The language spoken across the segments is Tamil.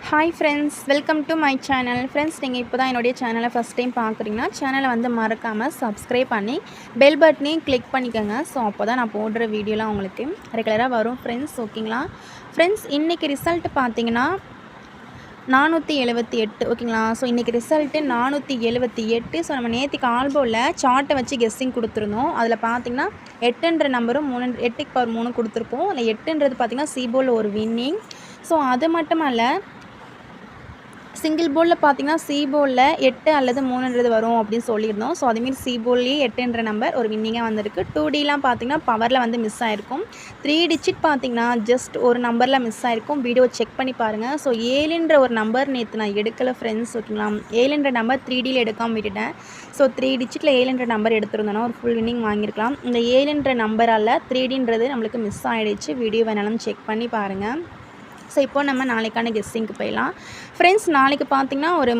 Hi friends, welcome to my channel. Friends, நீங்கள் இப்போ தான் என்னுடைய சேனலை ஃபஸ்ட் டைம் பார்க்குறீங்கன்னா சேனலை வந்து மறக்காமல் சப்ஸ்கிரைப் பண்ணி பெல் பட்டனையும் கிளிக் பண்ணிக்கோங்க. ஸோ அப்போ தான் நான் போடுற வீடியோலாம் உங்களுக்கு ரெகுலராக வரும் ஃப்ரெண்ட்ஸ். ஓகேங்களா ஃப்ரெண்ட்ஸ், இன்றைக்கி ரிசல்ட் பார்த்தீங்கன்னா 478. ஓகேங்களா. ஸோ இன்றைக்கி ரிசல்ட்டு 478. ஸோ நம்ம நேற்றுக்கு ஆல்போவில் சார்ட்டை வச்சு கெஸ்ஸிங் கொடுத்துருந்தோம். அதில் பார்த்திங்கன்னா 8ன்ற நம்பரும் 8க்கு பவர் 3 கொடுத்துருப்போம். அதில் 8ன்றது பார்த்திங்கன்னா சிபோவில் ஒரு வின்னிங். ஸோ அது மட்டும் அல்ல, சிங்கிள் போர்டில் பார்த்திங்கன்னா சிபோர்டில் 8 அல்லது 3ன்றது வரும் அப்படின்னு சொல்லியிருந்தோம். ஸோ அதேமாரி சிபோர்ட்லேயே 8ன்ற நம்பர் ஒரு வின்னிங்காக வந்திருக்கு. 2Dலாம் பார்த்திங்கன்னா பவரில் வந்து மிஸ் ஆகிருக்கும். 3 டிஜிட் பார்த்திங்கன்னா ஜஸ்ட் ஒரு நம்பரில் மிஸ் ஆகிருக்கும். வீடியோ செக் பண்ணி பாருங்கள். ஸோ 7ன்ற ஒரு நம்பர் நேற்று நான் எடுக்கலை ஃப்ரெண்ட்ஸ். ஓகேங்களா. 7ன்ற நம்பர் 3Dயில் எடுக்காமல் விட்டுட்டேன். ஸோ 3 டிஜிட்டில் 7ன்ற நம்பர் எடுத்துருந்தோன்னா ஒரு ஃபுல் வின்னிங் வாங்கியிருக்கலாம். இந்த 7ன்ற நம்பரால் 3Dன்றது நம்மளுக்கு மிஸ் ஆகிடுச்சு. வீடியோ வேணாலும் செக் பண்ணி பாருங்கள். ஸோ இப்போ நம்ம நாளைக்கான கெஸ்ஸிங்க்கு போயிடலாம் ஃப்ரெண்ட்ஸ். நாளைக்கு பார்த்திங்கன்னா ஒரு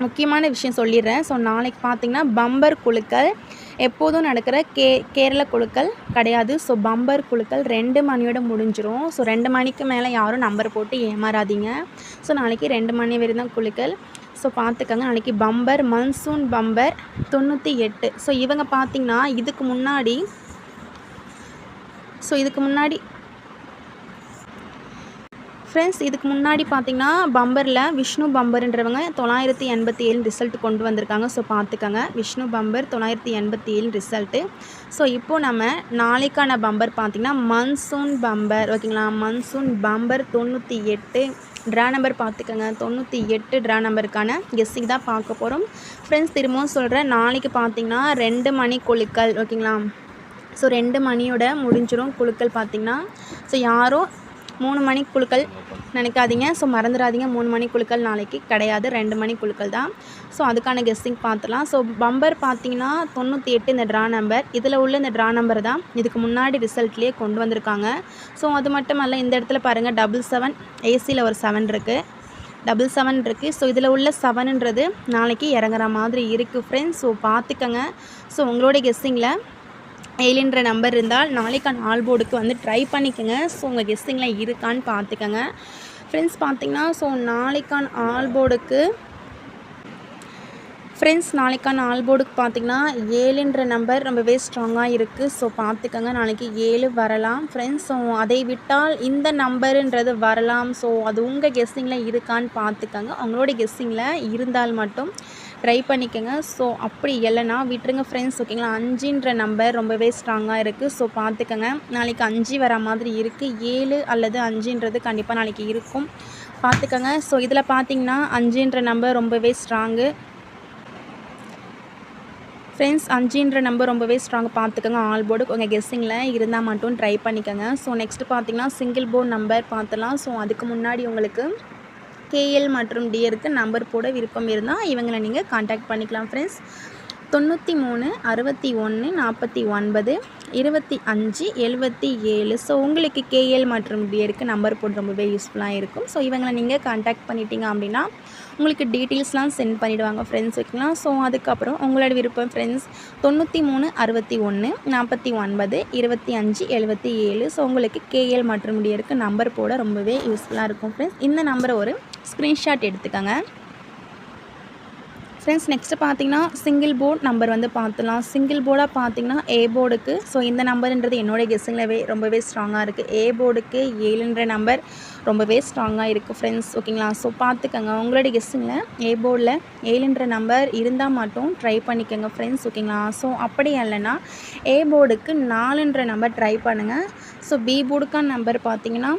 முக்கியமான விஷயம் சொல்லிடுறேன். ஸோ நாளைக்கு பார்த்திங்கன்னா பம்பர் குழுக்கள் எப்போதும் நடக்கிற கேரள குழுக்கள் கிடையாது. ஸோ பம்பர் குழுக்கள் 2 மணியோட முடிஞ்சிரும். ஸோ 2 மணிக்கு மேலே யாரும் நம்பர் போட்டு ஏமாறாதீங்க. ஸோ நாளைக்கு 2 மணி வரை தான் குழுக்கள். ஸோ பார்த்துக்கங்க. நாளைக்கு பம்பர் மன்சூன் பம்பர் 98. ஸோ இவங்க பார்த்திங்கன்னா இதுக்கு முன்னாடி ஃப்ரெண்ட்ஸ், இதுக்கு முன்னாடி பார்த்திங்கன்னா பம்பரில் விஷ்ணு பம்பர்ன்றவங்க 987 ரிசல்ட் கொண்டு வந்திருக்காங்க. ஸோ பார்த்துக்கங்க. Vishnu bumper 987 result. ஸோ இப்போது நம்ம நாளைக்கான பம்பர் பார்த்திங்கன்னா மன்சூன் பம்பர். ஓகேங்களா. மன்சூன் பம்பர் 98 ட்ரா நம்பர் பார்த்துக்கங்க. 98 ட்ரா நம்பருக்கான கெஸ்ஸிங் தான் பார்க்க போகிறோம் ஃப்ரெண்ட்ஸ். திரும்பவும் சொல்கிறேன், நாளைக்கு பார்த்திங்கன்னா 2 மணி குழுக்கள். ஓகேங்களா. ஸோ 2 மணியோட முடிஞ்சிடும் குழுக்கள் பார்த்திங்கன்னா. ஸோ யாரும் 3 மணி குழுக்கள் நினைக்காதீங்க. ஸோ மறந்துடாதீங்க, 3 மணி குழுக்கள் நாளைக்கு கிடையாது, 2 மணி குழுக்கள் தான். ஸோ அதுக்கான கெஸ்ஸிங் பார்த்துலாம். ஸோ பம்பர் பார்த்திங்கன்னா 98 இந்த ட்ரா நம்பர். இதில் உள்ள இந்த ட்ரா நம்பர் தான் இதுக்கு முன்னாடி ரிசல்ட்லேயே கொண்டு வந்திருக்காங்க. ஸோ அது மட்டும் அல்ல, இந்த இடத்துல பாருங்கள் 77 ஏசியில் ஒரு 7 இருக்குது, 77 இருக்குது. ஸோ இதில் உள்ள 7ன்றது நாளைக்கு இறங்குற மாதிரி இருக்குது ஃப்ரெண்ட்ஸ். ஸோ பார்த்துக்கங்க. ஸோ உங்களோட கெஸ்ஸிங்கில் 7ன்ற நம்பர் இருந்தால் நாளைக்கான ஆல்போர்டுக்கு வந்து ட்ரை பண்ணிக்கோங்க. ஸோ உங்கள் கெஸ்ஸிங்கில் இருக்கான்னு பார்த்துக்கங்க ஃப்ரெண்ட்ஸ். பார்த்திங்கன்னா ஸோ நாளைக்கான ஆல்போர்டுக்கு பார்த்திங்கன்னா 7ன்ற நம்பர் ரொம்பவே ஸ்ட்ராங்காக இருக்குது. ஸோ பார்த்துக்கங்க. நாளைக்கு 7 வரலாம் ஃப்ரெண்ட்ஸ். ஸோ அதை விட்டால் இந்த நம்பருன்றது வரலாம். ஸோ அது உங்கள் கெஸ்ஸிங்கில் இருக்கான்னு பார்த்துக்கங்க. உங்களோட கெஸ்ஸிங்கில் இருந்தால் மட்டும் ட்ரை பண்ணிக்கோங்க. ஸோ அப்படி இல்லைனா விட்டுருங்க ஃப்ரெண்ட்ஸ். ஓகேங்களா. 5ன்ற நம்பர் ரொம்பவே ஸ்ட்ராங்காக இருக்குது. ஸோ பார்த்துக்கங்க. நாளைக்கு 5 வர மாதிரி இருக்குது. 7 அல்லது 5ன்றது கண்டிப்பாக நாளைக்கு இருக்கும், பார்த்துக்கங்க. ஸோ இதில் பார்த்திங்கன்னா 5ன்ற நம்பர் ரொம்பவே ஸ்ட்ராங்கு ஃப்ரெண்ட்ஸ். 5ன்ற நம்பர் ரொம்பவே ஸ்ட்ராங், பார்த்துக்கோங்க. ஆல் போர்டு உங்கள் கெஸ்ஸிங்கில் இருந்தால் மட்டும் ட்ரை பண்ணிக்கோங்க. ஸோ நெக்ஸ்ட்டு பார்த்திங்கன்னா சிங்கிள் போர்டு நம்பர் பார்த்துலாம். ஸோ அதுக்கு முன்னாடி உங்களுக்கு KL மற்றும் DRக்கு நம்பர் போட விருப்பம் இருந்தால் இவங்களை நீங்கள் காண்டாக்ட் பண்ணிக்கலாம் ஃப்ரெண்ட்ஸ். 93 61 49 25 77. ஸோ உங்களுக்கு KL மற்றும் DRக்கு நம்பர் போட்டு ரொம்பவே யூஸ்ஃபுல்லாக இருக்கும். ஸோ இவங்களை நீங்கள் காண்டாக்ட் பண்ணிட்டீங்க அப்படின்னா உங்களுக்கு டீட்டெயில்ஸ்லாம் சென்ட் பண்ணிவிடுவாங்க ஃப்ரெண்ட்ஸ். ஓகேங்களா. ஸோ அதுக்கப்புறம் உங்களோட விருப்பம் ஃப்ரெண்ட்ஸ் 93 61 49 25 77. ஸோ உங்களுக்கு KL மற்றும் DRக்கு நம்பர் போட ரொம்பவே யூஸ்ஃபுல்லாக இருக்கும் ஃப்ரெண்ட்ஸ். இந்த நம்பரை ஒரு ஸ்க்ரீன்ஷாட் எடுத்துக்கோங்க ஃப்ரெண்ட்ஸ். நெக்ஸ்ட்டு பார்த்திங்கன்னா சிங்கிள் போர்டு நம்பர் வந்து பார்த்துலாம். சிங்கிள் போர்டாக பார்த்திங்கன்னா A போர்டுக்கு ஸோ இந்த நம்பருன்றது என்னோடய கெஸ்ஸிங்கில் ரொம்பவே ஸ்ட்ராங்காக இருக்குது. A போர்டுக்கு 7ன்ற நம்பர் ரொம்பவே ஸ்ட்ராங்காக இருக்குது ஃப்ரெண்ட்ஸ். ஓகேங்களா. ஸோ பார்த்துக்கங்க. உங்களோட கெஸ்ஸிங்கில் A போர்டில் 7ன்ற நம்பர் இருந்தால் மட்டும் ட்ரை பண்ணிக்கோங்க ஃப்ரெண்ட்ஸ். ஓகேங்களா. ஸோ அப்படி இல்லைன்னா A போர்டுக்கு 4ன்ற நம்பர் ட்ரை பண்ணுங்கள். ஸோ B போர்டுக்கான நம்பர் பார்த்திங்கன்னா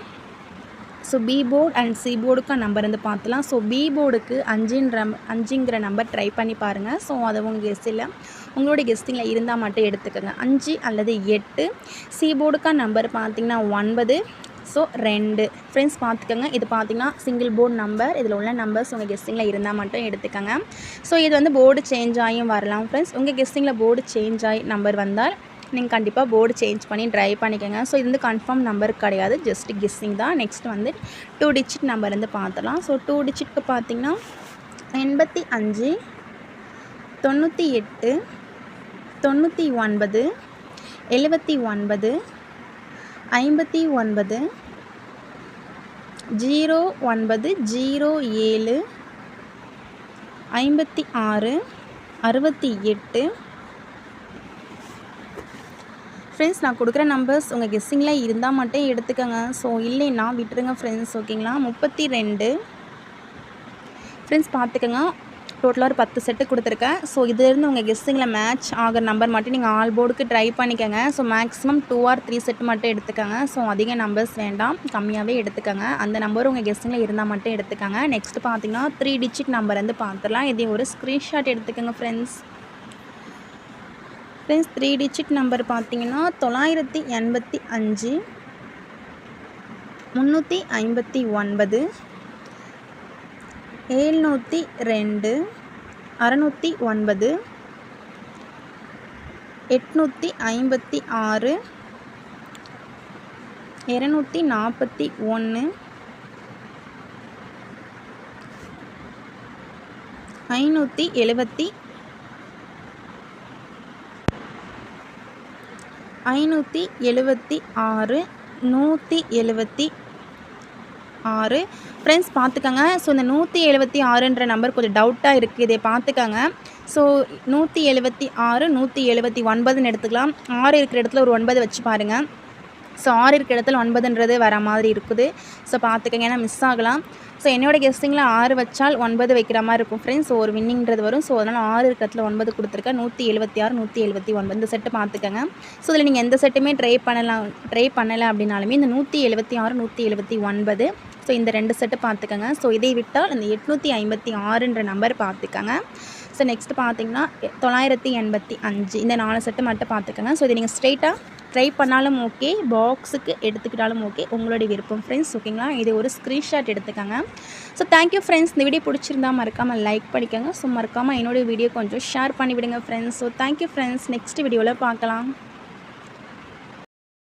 so B board and C போர்டுக்கான நம்பர் வந்து பார்த்துலாம். ஸோ B போர்டுக்கு 5ங்கிற நம்பர் ட்ரை பண்ணி பாருங்கள். ஸோ அது உங்கள் கெஸ்ஸில் உங்களோட கெஸ்ஸிங்கில் இருந்தால் மட்டும் எடுத்துக்கோங்க. 5 அல்லது 8. C போர்டுக்கான நம்பர் பார்த்திங்கன்னா 9. So 2 friends. பார்த்துக்கோங்க. இது பார்த்திங்கன்னா சிங்கிள் போர்டு நம்பர். இதில் உள்ள நம்பர்ஸ் உங்கள் கெஸ்ஸிங்கில் இருந்தால் மட்டும் எடுத்துக்கோங்க. ஸோ இது வந்து போர்டு சேஞ்ச் ஆகியும் வரலாம் ஃப்ரெண்ட்ஸ். உங்கள் கெஸ்ஸிங்கில் போர்டு சேஞ்ச் ஆகி நம்பர் வந்தால் நீங்கள் கண்டிப்பாக போர்டு சேஞ்ச் பண்ணி ட்ரை பண்ணிக்கோங்க. ஸோ இது வந்து கன்ஃபார்ம் நம்பர் கிடையாது, ஜஸ்ட் கெஸ்ஸிங் தான். நெக்ஸ்ட் வந்து 2 டிஜிட் நம்பர் வந்து பார்த்துலாம். ஸோ 2 டிஜிட்க்கு பார்த்திங்கன்னா 85 98 99 79 59 0907 56 68. ஃப்ரெண்ட்ஸ் நான் கொடுக்குற நம்பர்ஸ் உங்கள் கெஸ்ஸிங்கில் இருந்தால் மட்டும் எடுத்துக்கோங்க. ஸோ இல்லைன்னா விட்டுருங்க ஃப்ரெண்ட்ஸ். ஓகேங்களா? 32 ஃப்ரெண்ட்ஸ் பார்த்துக்கோங்க. டோட்டலாக ஒரு 10 செட்டு கொடுத்துருக்கேன். ஸோ இதிலேருந்து உங்கள் கெஸ்ஸிங்கில் மேட்ச் ஆகிற நம்பர் மட்டும் நீங்கள் ஆல் போர்டுக்கு ட்ரை பண்ணிக்கோங்க. ஸோ மேக்ஸிமம் 2 or 3 செட் மட்டும் எடுத்துக்கோங்க. ஸோ அதிக நம்பர்ஸ் வேண்டாம், கம்மியாகவே எடுத்துக்கோங்க. அந்த நம்பர் உங்கள் கெஸ்ஸிங்கில் இருந்தால் மட்டும் எடுத்துக்கோங்க. நெக்ஸ்ட் பார்த்தீங்கன்னா 3 டிஜிட் நம்பர் வந்து பார்த்துடலாம். இதை ஒரு ஸ்க்ரீன்ஷாட் எடுத்துக்கோங்க ஃப்ரெண்ட்ஸ். 3 டிஜிட் நம்பர் பார்த்தீங்கன்னா 985 359 702 609 856 241 576 176 ஃப்ரெண்ட்ஸ் பார்த்துக்கோங்க. ஸோ இந்த 176ன்ற நம்பர் கொஞ்சம் டவுட்டாக இருக்குது, இதை பார்த்துக்கோங்க. ஸோ 176 179ன்னு எடுத்துக்கலாம். 6 இருக்கிற இடத்துல ஒரு 9 வச்சு பாருங்கள். ஸோ 6 இருக்கிற இடத்துல 9ன்றது வர மாதிரி இருக்குது. ஸோ பார்த்துக்கோங்க, ஏன்னா மிஸ் ஆகலாம். ஸோ என்னோடய கெஸ்டிங்கில் 6 வச்சால் 9 வைக்கிற மாதிரி இருக்கும் ஃப்ரெண்ட்ஸ். ஸோ ஒரு வின்னிங்கிறது வரும். ஸோ அதனால் 6 இருக்கிற இடத்துல 9 கொடுத்துருக்கேன். 176 179 இந்த செட்டு பார்த்துக்கோங்க. ஸோ இதில் நீங்கள் எந்த செட்டுமே ட்ரை பண்ணலை அப்படின்னாலுமே இந்த 176 179 ஸோ இந்த 2 செட்டு பார்த்துக்கோங்க. ஸோ இதை விட்டால் இந்த 856ன்ற நம்பர் பார்த்துக்கோங்க. ஸோ நெக்ஸ்ட்டு பார்த்தீங்கன்னா 985 இந்த 4 செட்டு மட்டும் பார்த்துக்கோங்க. ஸோ இதை நீங்கள் ஸ்ட்ரெயிட்டாக ட்ரை பண்ணாலும் ஓகே, பாக்ஸுக்கு எடுத்துக்கிட்டாலும் ஓகே, உங்களுடைய விருப்பம் ஃப்ரெண்ட்ஸ். ஓகேங்களா? இது ஒரு ஸ்க்ரீன்ஷாட் எடுத்துக்கோங்க. So thank you friends. இந்த வீடியோ பிடிச்சிருந்தா மறக்காமல் லைக் பண்ணிக்கோங்க. ஸோ மறக்காமல் என்னோடய வீடியோ கொஞ்சம் ஷேர் பண்ணிவிடுங்க friends. So thank you friends. Next வீடியோவில் பார்க்கலாம்.